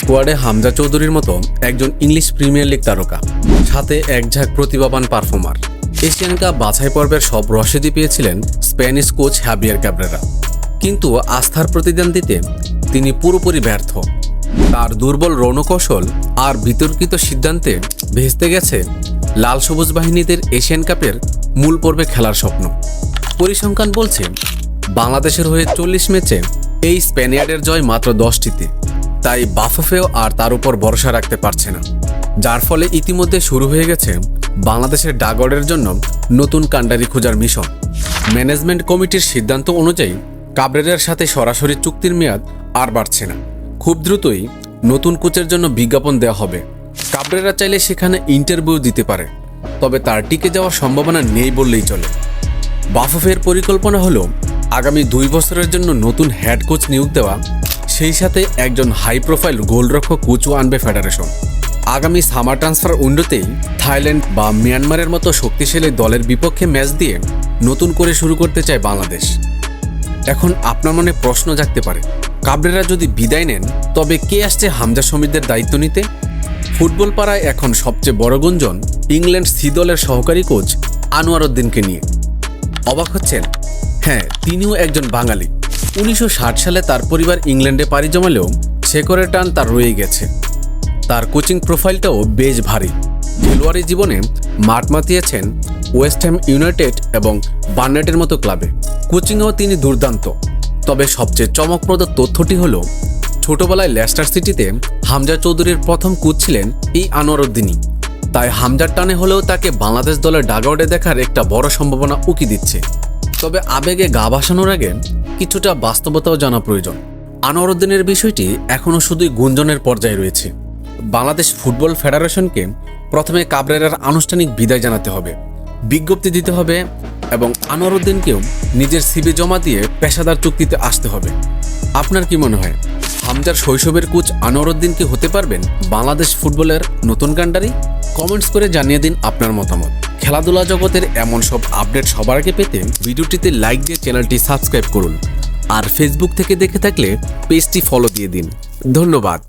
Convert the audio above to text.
স্কোয়াডে হামজা চৌধুরীর মতো একজন ইংলিশ প্রিমিয়ার লিগ তারকা, সাথে একঝাঁক প্রতিভাবান পারফর্মার। এশিয়ান কাপ বাছাই পর্বের সব রসিদই পেয়েছিলেন স্প্যানিশ কোচ হাবিয়ার ক্যাব্রেরা, কিন্তু আস্থার প্রতিদান দিতে তিনি পুরোপুরি ব্যর্থ। তার দুর্বল রণকৌশল আর বিতর্কিত সিদ্ধান্তে ভেস্তে গেছে লাল সবুজ বাহিনীদের এশিয়ান কাপের মূল পর্বে খেলার স্বপ্ন। পরিসংখ্যান বলছে বাংলাদেশের হয়ে 40 ম্যাচে এই স্প্যানিয়ার্ডের জয় মাত্র 10টিতে। তাই বাফুফেও আর তার উপর ভরসা রাখতে পারছে না, যার ফলে ইতিমধ্যে শুরু হয়ে গেছে বাংলাদেশের ডাগআউটের জন্য নতুন কাণ্ডারি খোঁজার মিশন। ম্যানেজমেন্ট কমিটির সিদ্ধান্ত অনুযায়ী কাবরেরার সাথে সরাসরি চুক্তির মেয়াদ আর বাড়ছে না। খুব দ্রুতই নতুন কোচের জন্য বিজ্ঞাপন দেওয়া হবে। কাবরেরা চাইলে সেখানে ইন্টারভিউ দিতে পারে, তবে তার টিকে যাওয়ার সম্ভাবনা নেই বললেই চলে। বাফুফের পরিকল্পনা হলো আগামী 2 বছরের জন্য নতুন হেড কোচ নিয়োগ দেওয়া, সেই সাথে একজন হাই প্রোফাইল গোলরক্ষক কোচও আনবে ফেডারেশন। আগামী সামার ট্রান্সফার উইন্ডোতেই থাইল্যান্ড বা মিয়ানমারের মতো শক্তিশালী দলের বিপক্ষে ম্যাচ দিয়ে নতুন করে শুরু করতে চায় বাংলাদেশ। এখন আপনার মনে প্রশ্ন জাগতে পারে, কাবরেরা যদি বিদায় নেন তবে কে আসছে হামজা সমীরদের দায়িত্ব নিতে? ফুটবল পাড়ায় এখন সবচেয়ে বড় গুঞ্জন ইংল্যান্ড সি দলের সহকারী কোচ আনোয়ার উদ্দিনকে নিয়ে। অবাক হচ্ছেন? হ্যাঁ, তিনিও একজন বাঙালি। 1960 সালে তার পরিবার ইংল্যান্ডে পাড়ি জমালেও শেকড়ের টান তার রয়ে গেছে। তার কোচিং প্রোফাইলটাও বেশ ভারী। খেলোয়াড়ি জীবনে মাঠ মাতিয়েছেন ওয়েস্ট হ্যাম ইউনাইটেড এবং বার্নেটের মতো ক্লাবে। কোচিংয়েও তিনি দুর্দান্ত। তবে সবচেয়ে চমকপ্রদ তথ্যটি হলো ছোটবেলায় লেস্টার সিটিতে হামজা চৌধুরীর প্রথম কোচ ছিলেন এই আনোয়ার উদ্দিনই। তাই হামজার টানে হলেও তাকে বাংলাদেশ দলের ডাগআউটে দেখার একটা বড় সম্ভাবনা উকি দিচ্ছে। তবে আবেগে গা ভাসানোর আগে কিছুটা বাস্তবতাও জানা প্রয়োজন। আনোয়ার উদ্দিনের বিষয়টি এখনও শুধুই গুঞ্জনের পর্যায়ে রয়েছে। বাংলাদেশ ফুটবল ফেডারেশনকে প্রথমে কাবরেরার আনুষ্ঠানিক বিদায় জানাতে হবে, বিজ্ঞপ্তি দিতে হবে এবং আনোয়ার উদ্দিনকেও নিজের সিভি জমা দিয়ে পেশাদার চুক্তিতে আসতে হবে। আপনার কি মনে হয়, হামজার শৈশবের কোচ আনোয়ার উদ্দিন কি হতে পারবেন বাংলাদেশ ফুটবলের নতুন কাণ্ডারি? কমেন্টস করে জানিয়ে দিন আপনার মতামত। খেলাধুলা জগতের এমন সব আপডেট সবার আগে পেতে ভিডিওটিতে লাইক দিয়ে চ্যানেলটি সাবস্ক্রাইব করুন, আর ফেসবুক থেকে দেখে থাকলে পেজটি ফলো দিয়ে দিন। ধন্যবাদ।